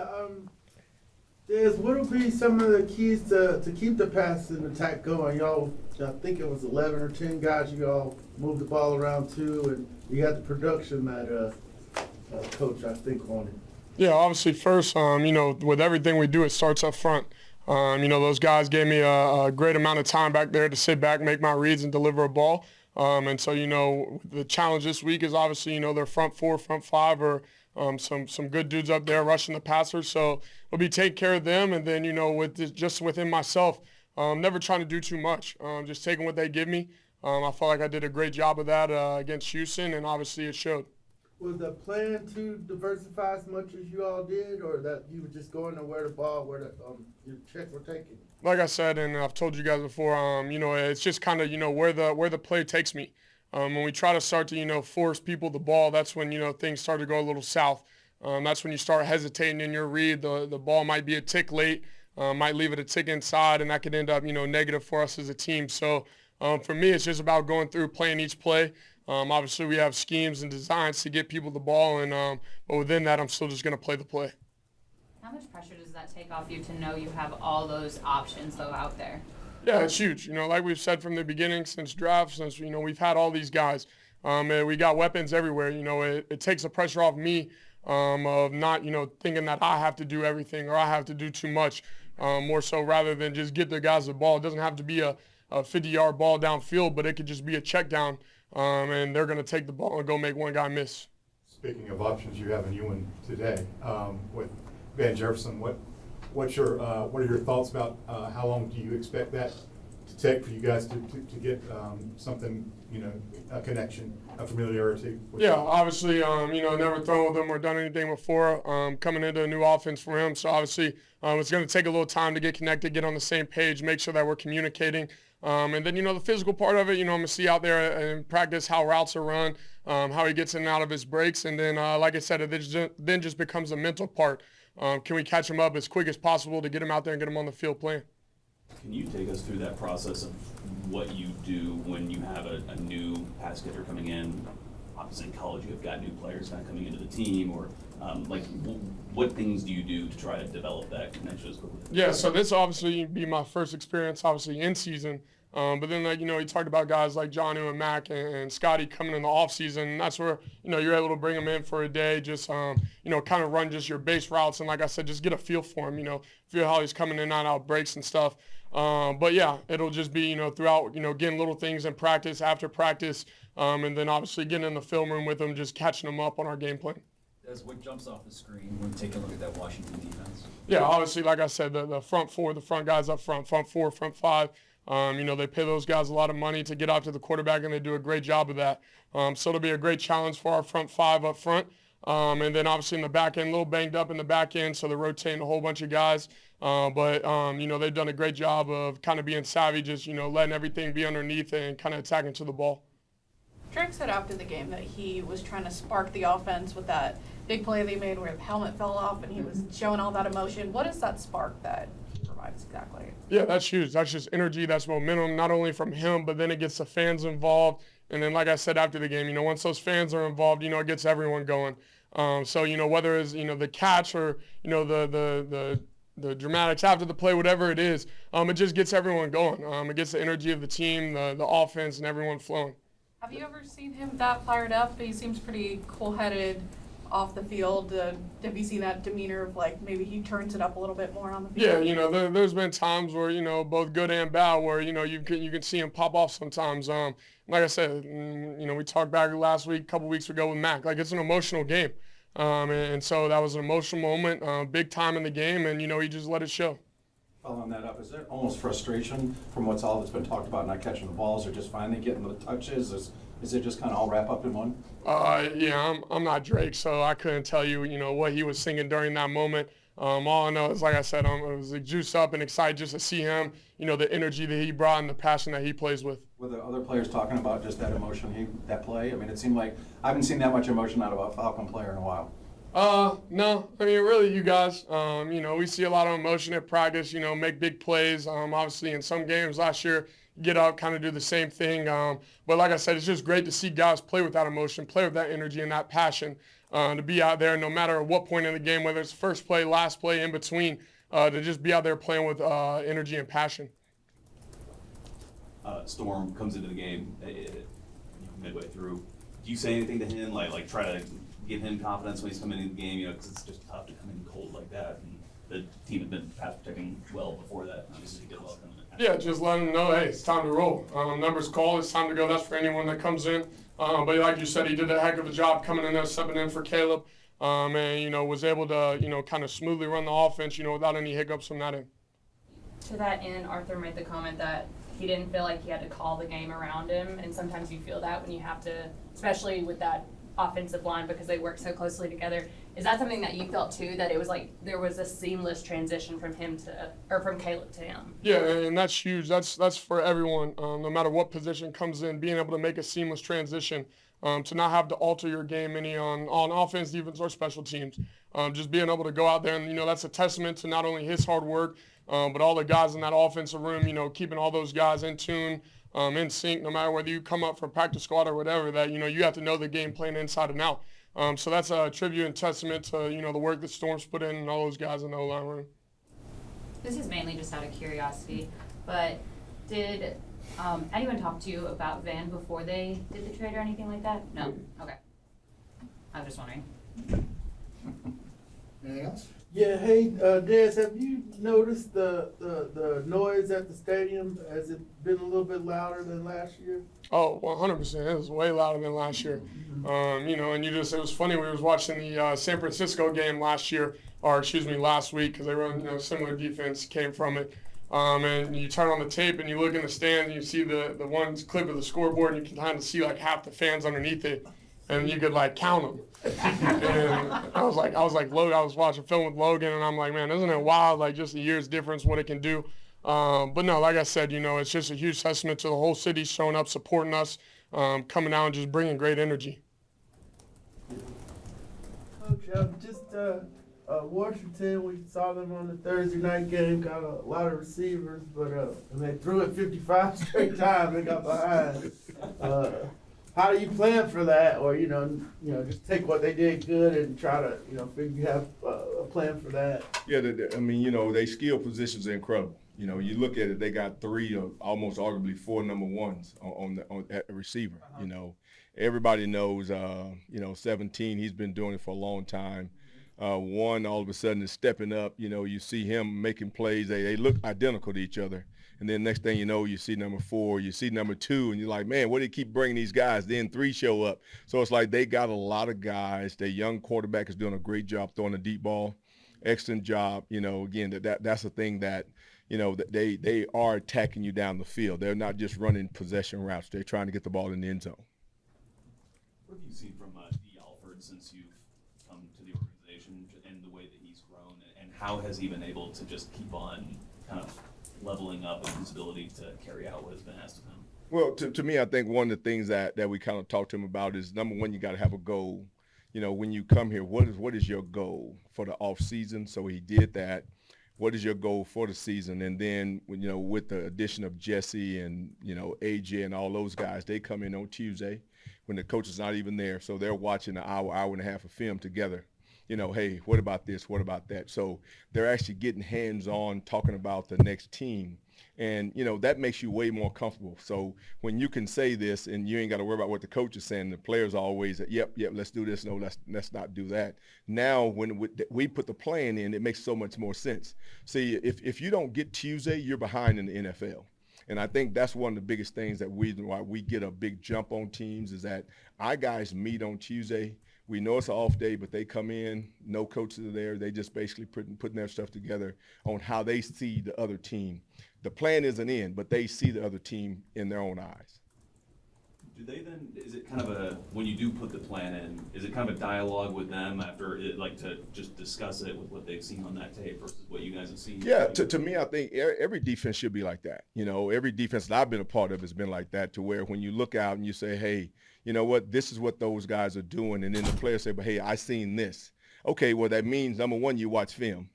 Yeah, Des, what will be some of the keys to keep the passing attack going? Y'all, I think it was 11 or 10 guys you all moved the ball around to, and you had the production that coach, I think, wanted. Yeah, obviously first, with everything we do, it starts up front. Those guys gave me a great amount of time back there to sit back, make my reads, and deliver a ball. The challenge this week is obviously, their front four, front five are some good dudes up there rushing the passer. So we'll be taking care of them. And then, just within myself, never trying to do too much, just taking what they give me. I felt like I did a great job of that against Houston, and obviously it showed. Was the plan to diversify as much as you all did, or that you were just going to where the ball, where your checks were taken? Like I said, and I've told you guys before, it's just kind of, where the play takes me. When we try to start to, force people the ball, that's when, things start to go a little south. That's when you start hesitating in your read. The ball might be a tick late, might leave it a tick inside, and that could end up, negative for us as a team. So for me, it's just about going through, playing each play. Obviously, we have schemes and designs to get people the ball, and but within that, I'm still just going to play the play. How much pressure does that take off you to know you have all those options, though, out there? Yeah, it's huge. Like we've said from the beginning, since draft, since, we've had all these guys. And we got weapons everywhere. It takes the pressure off me of not, thinking that I have to do everything or I have to do too much. More so rather than just get the guys the ball. It doesn't have to be a 50-yard ball downfield, but it could just be a check down. And they're going to take the ball and go make one guy miss. Speaking of options, you have a new one today with Jefferson. What are your thoughts about how long do you expect that to take for you guys to get something, a connection, a familiarity? Yeah, obviously, never thrown with him or done anything before. Coming into a new offense for him, so obviously it's going to take a little time to get connected, get on the same page, make sure that we're communicating. And then, the physical part of it, I'm going to see out there and practice how routes are run, how he gets in and out of his breaks. And then, like I said, it then just becomes a mental part. Can we catch him up as quick as possible to get him out there and get him on the field playing? Can you take us through that process of what you do when you have a new pass catcher coming in? Obviously in college you have got new players kind of coming into the team, or what things do you do to try to develop that connection as quickly? Yeah, so this obviously be my first experience, obviously in season. But then, he talked about guys like Jonnu and Mac and Scotty coming in the off season. And that's where, you're able to bring them in for a day, just, kind of run just your base routes. And like I said, just get a feel for him, feel how he's coming in and out breaks and stuff. But yeah, it'll just be, throughout, getting little things in practice, after practice, and then obviously getting in the film room with him, just catching them up on our game plan. What jumps off the screen when you take a look at that Washington defense? Yeah, obviously, like I said, the front four, the front guys up front four, front five. They pay those guys a lot of money to get out to the quarterback, and they do a great job of that. So it'll be a great challenge for our front five up front. And then obviously in the back end, a little banged up in the back end, so they're rotating a whole bunch of guys. But they've done a great job of kind of being savvy, just, letting everything be underneath and kind of attacking to the ball. Drake said after the game that he was trying to spark the offense with that big play they made where the helmet fell off and he was showing all that emotion. What is that spark that he provides exactly? Yeah, that's huge. That's just energy. That's momentum, not only from him, but then it gets the fans involved. And then, like I said, after the game, once those fans are involved, it gets everyone going. So, whether it's, the catch or, the dramatics after the play, whatever it is, it just gets everyone going. It gets the energy of the team, the offense, and everyone flowing. Have you ever seen him that fired up? He seems pretty cool-headed off the field. Have you seen that demeanor of, maybe he turns it up a little bit more on the field? Yeah, there's been times where, both good and bad, where, you can see him pop off sometimes. Like I said, we talked back last week, a couple weeks ago with Mac. It's an emotional game. And so that was an emotional moment, big time in the game, and, he just let it show. Following that up, is there almost frustration from what's all that's been talked about, not catching the balls or just finally getting the touches? Is it just kind of all wrap up in one? Yeah, I'm not Drake, so I couldn't tell you, what he was thinking during that moment. All I know is, like I said, I was juiced up and excited just to see him, the energy that he brought and the passion that he plays with. Were the other players talking about just that emotion, that play? I mean, it seemed like I haven't seen that much emotion out of a Falcon player in a while. No, really you guys, we see a lot of emotion at practice, make big plays. Obviously in some games last year, get out, kind of do the same thing. But like I said, it's just great to see guys play with that emotion, play with that energy and that passion. to be out there no matter what point in the game, whether it's first play, last play, in between, to just be out there playing with energy and passion. Storm comes into the game midway through. Do you say anything to him, like try to give him confidence when he's coming into the game? Because it's just tough to come in cold like that. And the team had been pass protecting well before that. Obviously, he did well coming in. Yeah, just let him know, hey, it's time to roll. Numbers call, it's time to go. That's for anyone that comes in. But like you said, he did a heck of a job coming in there, subbing in for Caleb, and was able to kind of smoothly run the offense, without any hiccups from that end. To that end, Arthur made the comment that he didn't feel like he had to call the game around him, and sometimes you feel that when you have to, especially with that offensive line because they work so closely together. Is that something that you felt too, that it was like there was a seamless transition from Caleb to him? Yeah, and that's huge. That's for everyone, no matter what position comes in, being able to make a seamless transition, to not have to alter your game any on offense, defense, or special teams. Just being able to go out there and, that's a testament to not only his hard work, but all the guys in that offensive room, keeping all those guys in tune, in sync, no matter whether you come up from practice squad or whatever, that, you have to know the game plan inside and out. So that's a tribute and testament to, the work that Storm's put in and all those guys in the O-line room. This is mainly just out of curiosity, but did anyone talk to you about Van before they did the trade or anything like that? No? Okay. I was just wondering. Anything else? Yeah, hey, Des, have you noticed the noise at the stadium? Has it been a little bit louder than last year? Oh, 100%. It was way louder than last year. And it was funny. We was watching the San Francisco game last week, because they run, similar defense came from it. And you turn on the tape and you look in the stands and you see the one clip of the scoreboard and you can kind of see like half the fans underneath it, and you could like count them. And I was like, Logan, I was watching film with Logan, and I'm like, man, isn't it wild? Like just a year's difference, what it can do. But no, like I said, it's just a huge testament to the whole city showing up, supporting us, coming out and just bringing great energy. Coach, just Washington, we saw them on the Thursday night game, got a lot of receivers, but and they threw it 55 straight times, they got behind. How do you plan for that, or just take what they did good and try to figure you have a plan for that? Yeah, they skill positions are incredible. You look at it, they got three or almost arguably four number ones on at receiver. Everybody knows 17. He's been doing it for a long time. One all of a sudden is stepping up. You see him making plays. They look identical to each other. And then next thing you know, you see number 4, you see number 2, and you're like, man, what do you keep bringing these guys? Then 3 show up. So it's like they got a lot of guys. Their young quarterback is doing a great job throwing the deep ball. Excellent job. Again, that's the thing that, they are attacking you down the field. They're not just running possession routes. They're trying to get the ball in the end zone. What have you seen from D. Alford since you've come to the organization and the way that he's grown, and how has he been able to just keep on kind of leveling up in his ability to carry out what has been asked of him? Well, to me, I think one of the things that we kind of talked to him about is, number one, you got to have a goal. When you come here, what is your goal for the off season? So he did that. What is your goal for the season? And then, with the addition of Jesse and, AJ and all those guys, they come in on Tuesday when the coach is not even there. So they're watching an hour and a half of film together. Hey, what about this? What about that? So they're actually getting hands-on, talking about the next team. And, that makes you way more comfortable. So when you can say this and you ain't got to worry about what the coach is saying, the players are always, yep, let's do this. No, let's not do that. Now, when we put the plan in, it makes so much more sense. See, if you don't get Tuesday, you're behind in the NFL. And I think that's one of the biggest things that why we get a big jump on teams is that our guys meet on Tuesday. We know it's an off day, but they come in, no coaches are there. They just basically putting their stuff together on how they see the other team. The plan isn't in, but they see the other team in their own eyes. Do they then, is it kind of when you do put the plan in, is it kind of a dialogue with them after it, like to just discuss it with what they've seen on that tape versus what you guys have seen? Yeah, to me, I think every defense should be like that. Every defense that I've been a part of has been like that, to where when you look out and you say, hey, you know what, this is what those guys are doing. And then the players say, but hey, I seen this. Okay, well, that means, number one, you watch film.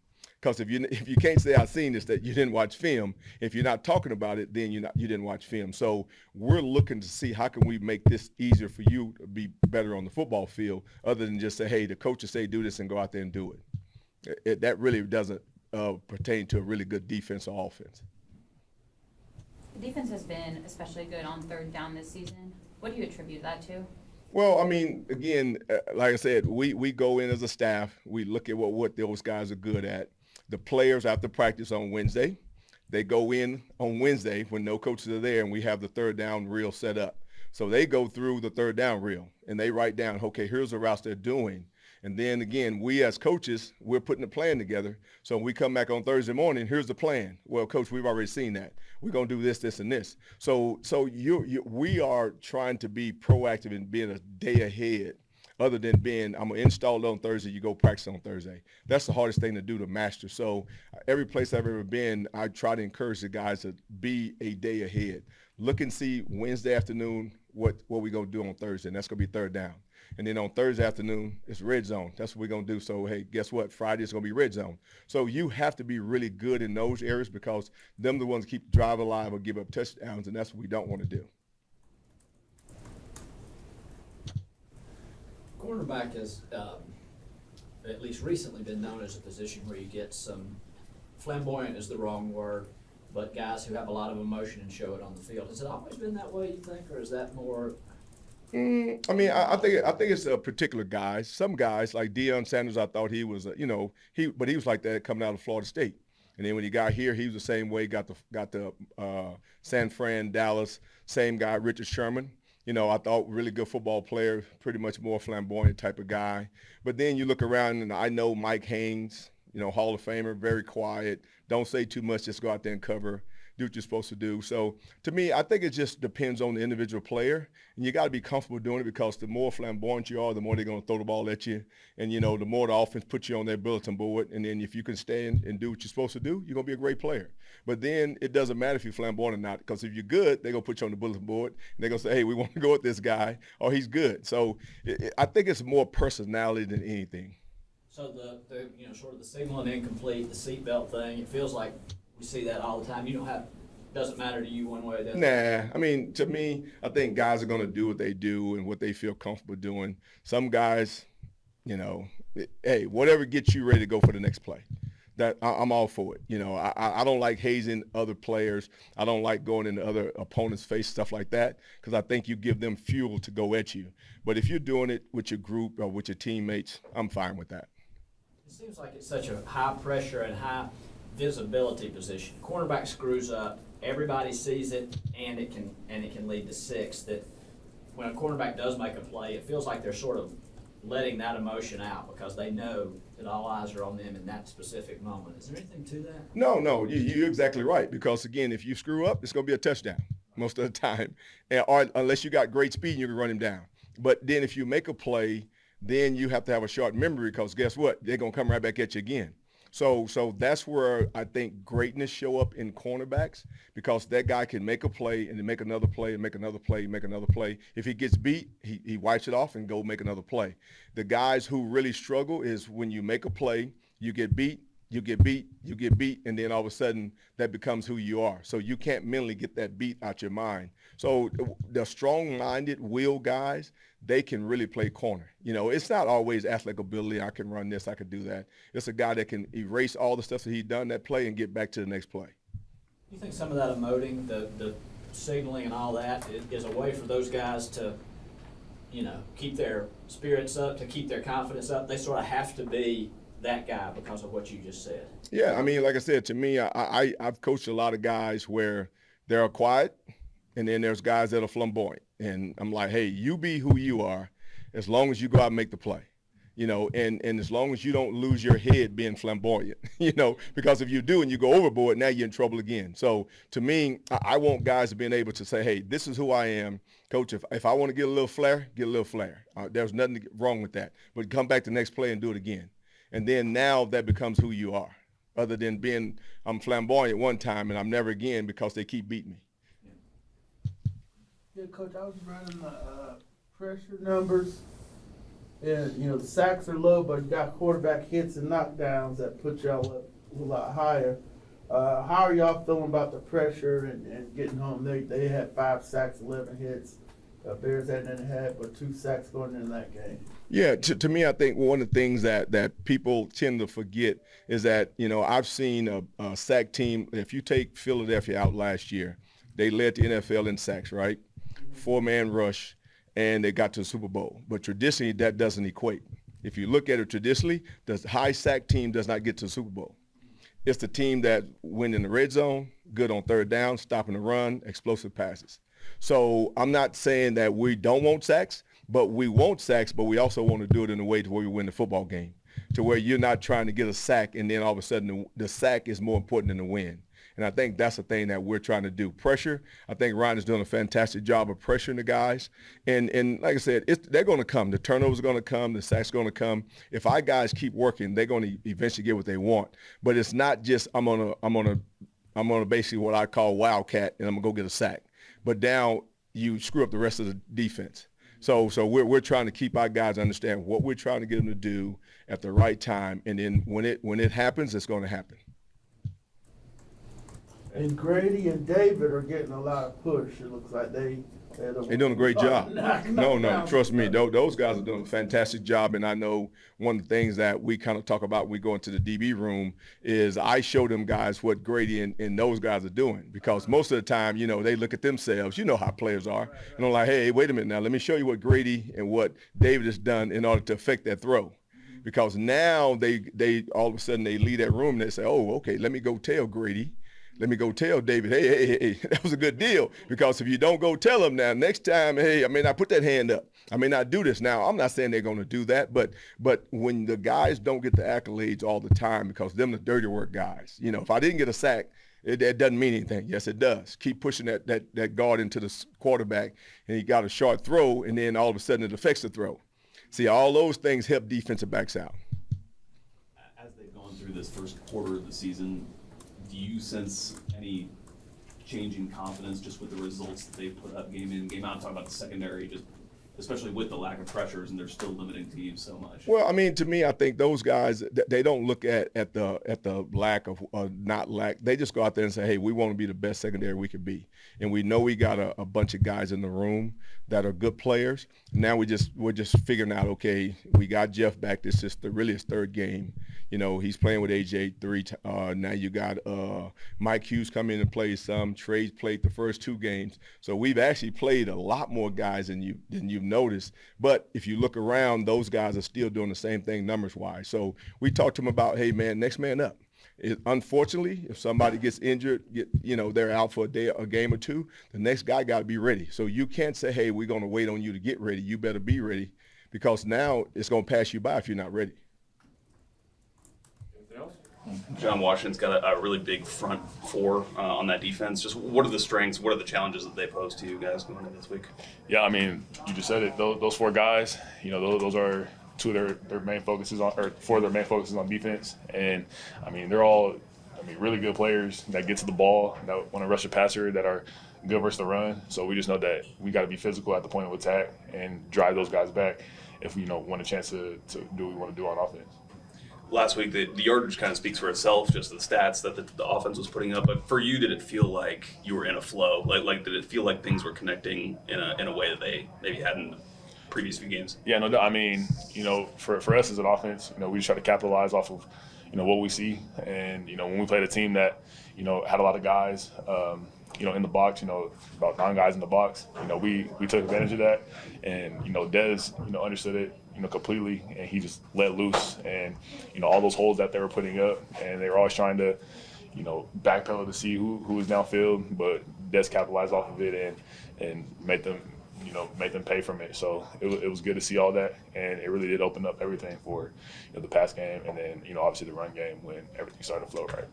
Because if you can't say I've seen this, that you didn't watch film. If you're not talking about it, then you didn't watch film. So we're looking to see how can we make this easier for you to be better on the football field, other than just say, hey, the coaches say do this and go out there and do it. That really doesn't pertain to a really good defense or offense. The defense has been especially good on third down this season. What do you attribute that to? Well, I mean, again, like I said, we go in as a staff. We look at what those guys are good at. The players after practice on Wednesday, they go in on Wednesday when no coaches are there, and we have the third down reel set up. So they go through the third down reel, and they write down, okay, here's the routes they're doing. And then, again, we as coaches, we're putting a plan together. So when we come back on Thursday morning, here's the plan. Well, Coach, we've already seen that. We're going to do this, this, and this. So we are trying to be proactive in being a day ahead, other than being, I'm going to install it on Thursday, you go practice on Thursday. That's the hardest thing to do to master. So every place I've ever been, I try to encourage the guys to be a day ahead. Look and see Wednesday afternoon what we're going to do on Thursday, and that's going to be third down. And then on Thursday afternoon, it's red zone. That's what we're going to do. So, hey, guess what? Friday is going to be red zone. So you have to be really good in those areas, because them are the ones that keep the drive alive or give up touchdowns, and that's what we don't want to do. Cornerback has, at least recently, been known as a position where you get some, flamboyant is the wrong word, but guys who have a lot of emotion and show it on the field. Has it always been that way, you think, or is that more? I mean, I think it's a particular guys. Some guys like Deion Sanders, I thought he was, but he was like that coming out of Florida State. And then when he got here, he was the same way. Got the San Fran, Dallas, same guy, Richard Sherman. I thought really good football player, pretty much more flamboyant type of guy. But then you look around, and I know Mike Haynes, Hall of Famer, very quiet, don't say too much, just go out there and cover, do what you're supposed to do. So to me, I think it just depends on the individual player, and you got to be comfortable doing it, because the more flamboyant you are, the more they're going to throw the ball at you, and the more the offense puts you on their bulletin board, and then if you can stand and do what you're supposed to do, you're going to be a great player. But then it doesn't matter if you're flamboyant or not, because if you're good, they're going to put you on the bulletin board, and they're going to say, hey, we want to go with this guy, or he's good. So I think it's more personality than anything. So the sort of the signaling incomplete, the seatbelt thing, it feels like we see that all the time. Doesn't matter to you one way or the other? Nah, I mean, to me, I think guys are going to do what they do and what they feel comfortable doing. Some guys, hey, whatever gets you ready to go for the next play. That I'm all for it. I don't like hazing other players. I don't like going into other opponents' face, stuff like that, because I think you give them fuel to go at you. But if you're doing it with your group or with your teammates, I'm fine with that. It seems like it's such a high pressure and high visibility position. Cornerback screws up, everybody sees it, and it can lead to six. That when a cornerback does make a play, it feels like they're sort of letting that emotion out, because they know that all eyes are on them in that specific moment. Is there anything to that? No, you're exactly right, because again, if you screw up, it's going to be a touchdown most of the time, or unless you got great speed and you can run him down. But then if you make a play, then you have to have a short memory, because guess what? They're going to come right back at you again. So that's where I think greatness show up in cornerbacks, because that guy can make a play and then make another play and make another play and make another play. If he gets beat, he wipes it off and go make another play. The guys who really struggle is when you make a play, you get beat, and then all of a sudden that becomes who you are. So you can't mentally get that beat out your mind. So the strong-minded will guys, they can really play corner. It's not always athletic ability. I can run this, I can do that. It's a guy that can erase all the stuff that he's done that play and get back to the next play. You think some of that emoting, the signaling and all that is a way for those guys to, keep their spirits up, to keep their confidence up? They sort of have to be that guy because of what you just said. Yeah, I mean, like I said, to me, I've coached a lot of guys where they're quiet, and then there's guys that are flamboyant. And I'm like, hey, you be who you are as long as you go out and make the play. And as long as you don't lose your head being flamboyant, because if you do and you go overboard, now you're in trouble again. So to me, I want guys being able to say, hey, this is who I am. Coach, if I want to get a little flair, get a little flair. There's nothing wrong with that. But come back the next play and do it again. And then now that becomes who you are, other than being I'm flamboyant one time and I'm never again because they keep beating me. Yeah, Coach, I was running the pressure numbers, and the sacks are low, but you got quarterback hits and knockdowns that put y'all up a lot higher. How are y'all feeling about the pressure and getting home? They had 5 sacks, 11 hits. Bears hadn't had but 2 sacks going into that game. Yeah, to me, I think one of the things that people tend to forget is that, I've seen a sack team. If you take Philadelphia out last year, they led the NFL in sacks, right? 4-man rush, and they got to the Super Bowl. But traditionally, that doesn't equate. If you look at it traditionally, the high sack team does not get to the Super Bowl. It's the team that win in the red zone, good on third down, stopping the run, explosive passes. So I'm not saying that we don't want sacks, but we want sacks, but we also want to do it in a way to where we win the football game, to where you're not trying to get a sack and then all of a sudden the sack is more important than the win. And I think that's the thing that we're trying to do. Pressure. I think Ryan is doing a fantastic job of pressuring the guys. And like I said, they're going to come. The turnovers are going to come. The sacks are going to come. If our guys keep working, they're going to eventually get what they want. But it's not just I'm on a basically what I call wildcat and I'm going to go get a sack. But now you screw up the rest of the defense. So we're trying to keep our guys understand what we're trying to get them to do at the right time. And then when it happens, it's going to happen. And Grady and David are getting a lot of push. It looks like they're doing a great job. No, down. trust me. Those guys are doing a fantastic job. And I know one of the things that we kind of talk about when we go into the DB room is I show them guys what Grady and those guys are doing. Because most of the time, they look at themselves. You know how players are. And they're like, hey, wait a minute now. Let me show you what Grady and what David has done in order to affect that throw. Because now they all of a sudden they leave that room and they say, oh, okay, let me go tell Grady. Let me go tell David, hey, that was a good deal. Because if you don't go tell him now, next time, hey, I may not put that hand up. I may not do this. Now, I'm not saying they're going to do that, but when the guys don't get the accolades all the time because them the dirty work guys, if I didn't get a sack, it doesn't mean anything. Yes, it does. Keep pushing that guard into the quarterback, and he got a short throw, and then all of a sudden it affects the throw. See, all those things help defensive backs out. As they've gone through this first quarter of the season, do you sense any change in confidence just with the results that they've put up game in, game out? I'm talking about the secondary, just especially with the lack of pressures, and they're still limiting teams so much. Well, I mean, to me, I think those guys, they don't look at the lack of not lack. They just go out there and say, hey, we want to be the best secondary we could be. And we know we got a bunch of guys in the room that are good players. Now we're just figuring out, okay, we got Jeff back. This is really his 3rd game. He's playing with AJ 3. Now you got Mike Hughes come in and play some. Trey's played the first 2 games. So we've actually played a lot more guys than you've noticed. But if you look around, those guys are still doing the same thing numbers-wise. So we talked to them about, hey, man, next man up. Unfortunately, if somebody gets injured, they're out for a game or 2, the next guy got to be ready. So you can't say, hey, we're going to wait on you to get ready. You better be ready because now it's going to pass you by if you're not ready. John Washington's got a really big front 4 on that defense. Just what are the strengths, what are the challenges that they pose to you guys going into this week? Yeah, I mean, you just said it. Those 4 guys, those are 2 of their main focuses on, or 4 of their main focuses on defense. And, I mean, they're all, really good players that get to the ball, that want to rush a passer, that are good versus the run. So we just know that we got to be physical at the point of attack and drive those guys back if we, want a chance to do what we want to do on offense. Last week, the yardage kind of speaks for itself, just the stats that the offense was putting up. But for you, did it feel like you were in a flow? Like did it feel like things were connecting in a way that they maybe hadn't in previous few games? Yeah, no, I mean, for us as an offense, we just try to capitalize off of, what we see. And, when we played a team that, had a lot of guys, in the box, about 9 guys in the box, we took advantage of that. And, Dez, understood it, completely, and he just let loose. And, all those holes that they were putting up, and they were always trying to, backpedal to see who was downfield, but Dez capitalized off of it and made them, make them pay from it. So it was good to see all that, and it really did open up everything for the pass game, and then obviously the run game when everything started to flow right.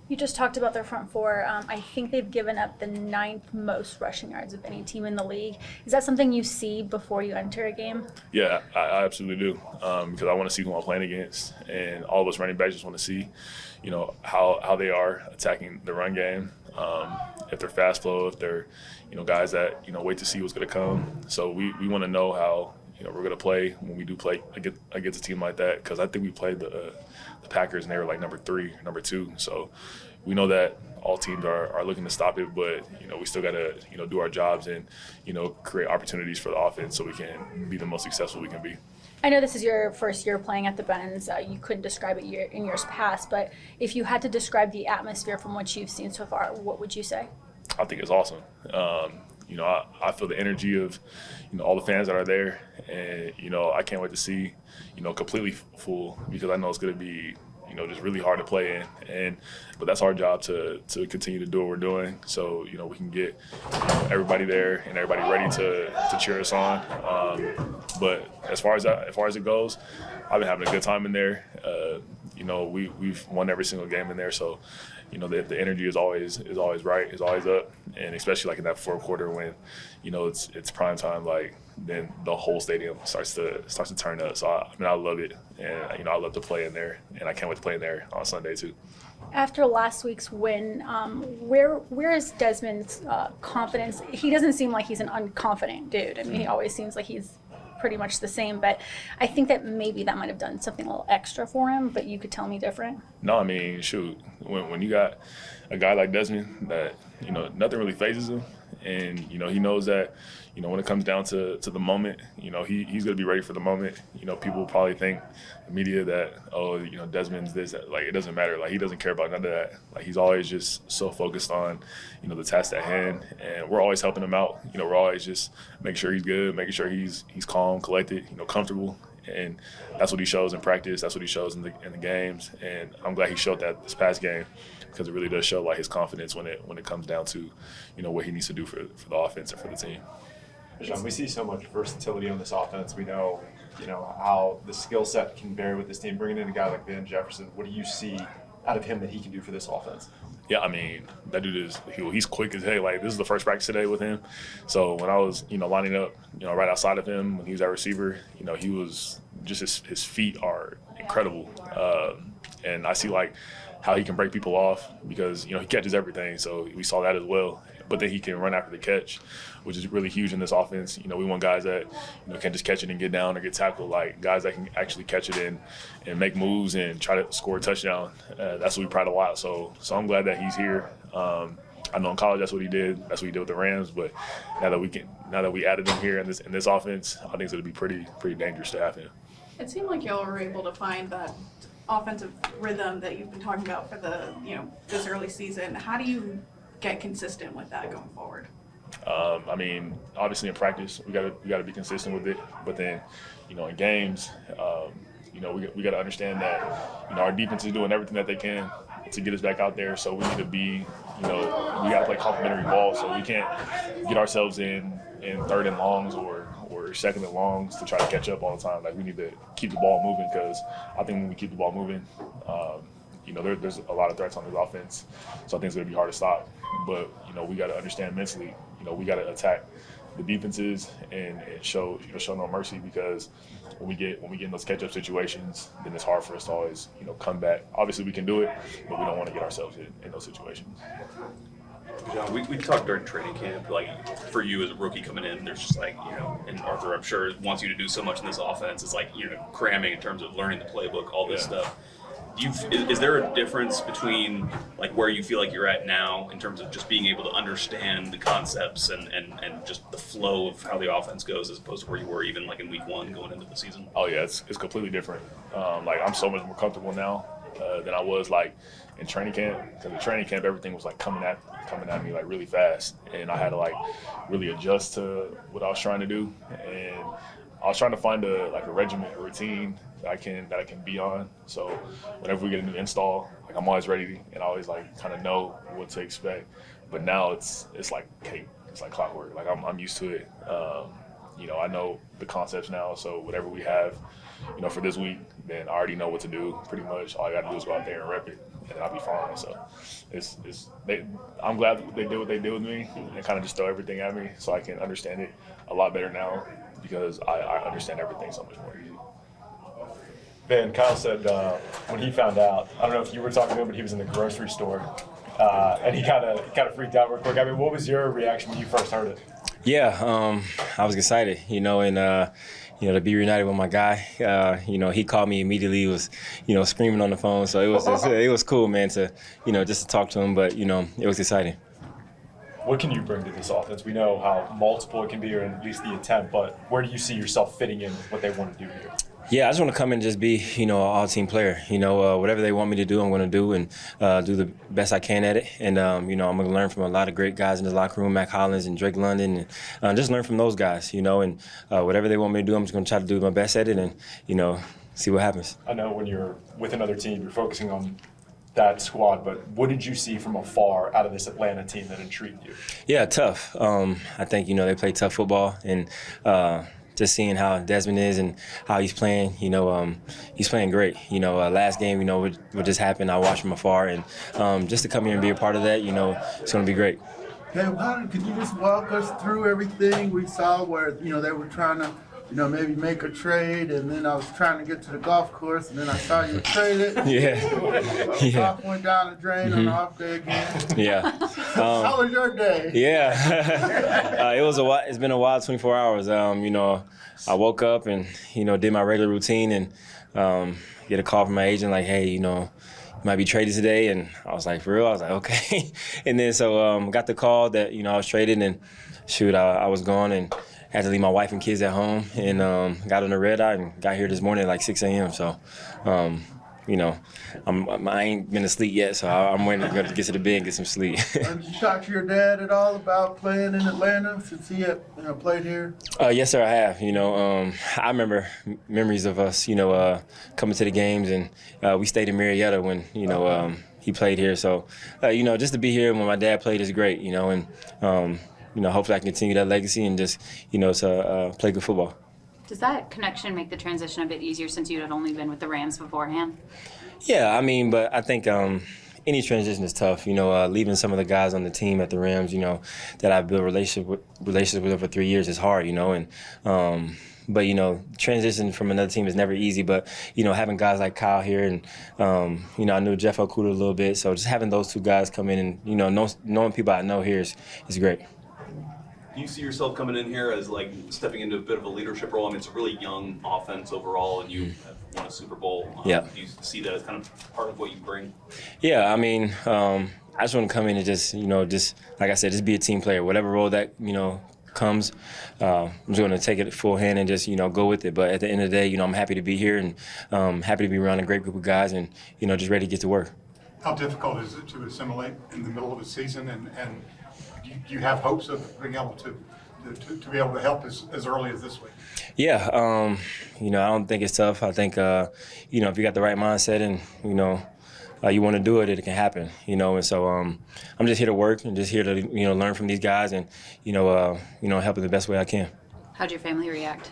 You just talked about their front 4. I think they've given up the 9th most rushing yards of any team in the league. Is that something you see before you enter a game? Yeah, I absolutely do, because I want to see who I'm playing against, and all of us running backs just want to see, how they are attacking the run game. If they're fast flow, if they're, guys that, wait to see what's going to come. So we want to know how, we're going to play when we do play against a team like that, because I think we played the Packers and they were like number 3, number 2. So we know that all teams are looking to stop it, but we still got to do our jobs and create opportunities for the offense so we can be the most successful we can be. I know this is your first year playing at the Benz. You couldn't describe it in years past, but if you had to describe the atmosphere from what you've seen so far, what would you say? I think it's awesome. I feel the energy of all the fans that are there, and I can't wait to see completely full, because I know it's going to be just really hard to play in, but that's our job to continue to do what we're doing, so we can get everybody there and everybody ready to cheer us on. But as far as it goes, I've been having a good time in there. We've won every single game in there, so the energy is always right, is always up, and especially like in that fourth quarter when it's prime time, like then the whole stadium starts to turn up. So I love it, and I love to play in there, and I can't wait to play in there on Sunday too. After last week's win, where is Desmond's confidence? He doesn't seem like he's an unconfident dude. I mean, he always seems like he's pretty much the same, but I think that maybe that might have done something a little extra for him, but you could tell me different. No, I mean, shoot, when you got a guy like Desmond that, nothing really phases him, and, he knows that, when it comes down to the moment, he's going to be ready for the moment. People will probably think, the media, that, oh, Desmond's this, that. Like, it doesn't matter. Like, he doesn't care about none of that. Like, he's always just so focused on, the task at hand, and we're always helping him out. We're always just making sure he's good, making sure he's calm, collected, comfortable. And that's what he shows in practice. That's what he shows in the games. And I'm glad he showed that this past game, because it really does show like his confidence when it comes down to, what he needs to do for the offense and for the team. Bijan, we see so much versatility on this offense. We know, how the skill set can vary with this team. Bringing in a guy like Bijan Jefferson, what do you see out of him that he can do for this offense? Yeah, I mean, that dude he's quick as hell. Like, this is the first practice today with him. So when I was, lining up, right outside of him when he was at receiver, he was just his feet are incredible. And I see like how he can break people off because, he catches everything. So we saw that as well. But then he can run after the catch, which is really huge in this offense. We want guys that, can just catch it and get down or get tackled, like guys that can actually catch it and make moves and try to score a touchdown. That's what we pride a lot. So I'm glad that he's here. I know in college that's what he did. That's what he did with the Rams. But now that we added him here in this offense, I think it's going to be pretty dangerous to have him. It seemed like y'all were able to find that offensive rhythm that you've been talking about for the this early season. How do you get consistent with that going forward? I mean, obviously in practice we got to be consistent with it, but then in games, we got to understand that our defense is doing everything that they can to get us back out there. So we need to be, we got to play complementary ball. So we can't get ourselves in third and longs or second and longs to try to catch up all the time. Like, we need to keep the ball moving, because I think when we keep the ball moving, there's a lot of threats on this offense. So I think it's going to be hard to stop. But, we got to understand mentally, we got to attack the defenses and show no mercy, because when we get in those catch-up situations, then it's hard for us to always, come back. Obviously we can do it, but we don't want to get ourselves in those situations. Bijan, we talked during training camp, like, for you as a rookie coming in, there's just like, and Arthur, I'm sure, wants you to do so much in this offense. It's like, cramming in terms of learning the playbook, all this stuff. Is there a difference between like where you feel like you're at now in terms of just being able to understand the concepts and just the flow of how the offense goes, as opposed to where you were even like in week 1 going into the season? Oh yeah, it's completely different. Like, I'm so much more comfortable now than I was like in training camp, because in training camp everything was like coming at me like really fast, and I had to like really adjust to what I was trying to do, and I was trying to find a regiment, a routine that I can be on. So whenever we get a new install, like, I'm always ready, and I always like kind of know what to expect. But now it's like cake. It's like clockwork. Like, I'm used to it. I know the concepts now. So whatever we have, for this week, then I already know what to do pretty much. All I got to do is go out there and rep it, and I'll be fine. So I'm glad they did what they did with me and kind of just throw everything at me so I can understand it a lot better now, because I understand everything so much more easy. Van, Kyle said when he found out, I don't know if you were talking to him, but he was in the grocery store, and he kind of freaked out real quick. I mean, what was your reaction when you first heard it? Yeah, I was excited, and to be reunited with my guy. He called me immediately. He was, screaming on the phone. So it was cool, man, to, just to talk to him. But, it was exciting. What can you bring to this offense? We know how multiple it can be, or at least the attempt, but where do you see yourself fitting in with what they want to do here? Yeah, I just want to come in and just be, an all-team player. Whatever they want me to do, I'm going to do and do the best I can at it. And, I'm going to learn from a lot of great guys in the locker room, Mac Hollins and Drake London, and just learn from those guys, and whatever they want me to do, I'm just going to try to do my best at it and, see what happens. I know when you're with another team, you're focusing on that squad, but what did you see from afar out of this Atlanta team that intrigued you? Yeah, tough. I think, they play tough football, and just seeing how Desmond is and how he's playing, he's playing great. Last game, what just happened, I watched from afar, and just to come here and be a part of that, it's going to be great. Hey, could you just walk us through everything we saw where, they were trying to, maybe make a trade, and then I was trying to get to the golf course, and then I saw you trade it. Yeah. Golf went down the drain on the off day again. Yeah. How was your day? Yeah. It's been a wild 24 hours. I woke up and, did my regular routine and get a call from my agent like, hey, you might be traded today. And I was like, for real? I was like, okay. And then so got the call that, I was traded, and I was gone and had to leave my wife and kids at home, and got on the red eye and got here this morning at like 6 a.m. So, I ain't been asleep yet, so I'm waiting to go to get to the bed and get some sleep. Did you talk to your dad at all about playing in Atlanta since he had played here? Yes, sir, I have. I remember memories of us, coming to the games, and we stayed in Marietta when, he played here. So, just to be here when my dad played is great, and hopefully I can continue that legacy and just, to play good football. Does that connection make the transition a bit easier since you had only been with the Rams beforehand? Yeah, but I think any transition is tough. Leaving some of the guys on the team at the Rams, that I've built relationships with for 3 years is hard, but transition from another team is never easy. But having guys like Kyle here, and I knew Jeff Okuda a little bit, so just having those two guys come in and knowing people I know here is great. Do you see yourself coming in here as like stepping into a bit of a leadership role? I mean, it's a really young offense overall, and you have won a Super Bowl. Yeah. Do you see that as kind of part of what you bring? Yeah, I just want to come in and just like I said, just be a team player. Whatever role that comes, I'm just going to take it full hand and just go with it. But at the end of the day, I'm happy to be here and happy to be around a great group of guys and just ready to get to work. How difficult is it to assimilate in the middle of a season, and do you have hopes of being able to be able to help as early as this week? Yeah, I don't think it's tough. I think, if you got the right mindset and, you want to do it, it can happen, and so I'm just here to work and just here to, learn from these guys and, help in the best way I can. How'd your family react?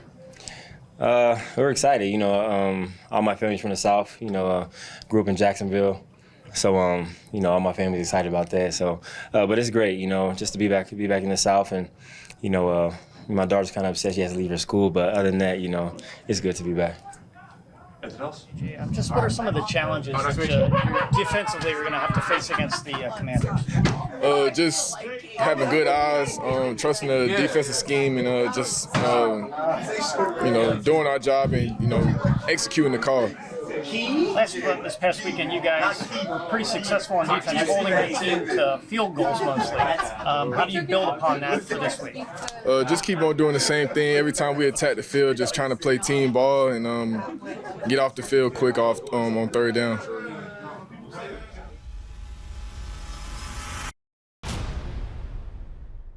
We're excited, all my family's from the South, grew up in Jacksonville. So, all my family's excited about that. So, but it's great, just to be back in the South. And, my daughter's kind of upset she has to leave her school. But other than that, it's good to be back. Anything else? Yeah, just what are some of the challenges defensively we're going to have to face against the Commanders? Just having good eyes, trusting the defensive scheme, and just, doing our job and, executing the call. This past weekend, you guys were pretty successful on defense, holding the team to field goals mostly. How do you build upon that for this week? Just keep on doing the same thing. Every time we attack the field, just trying to play team ball and get off the field quick on third down.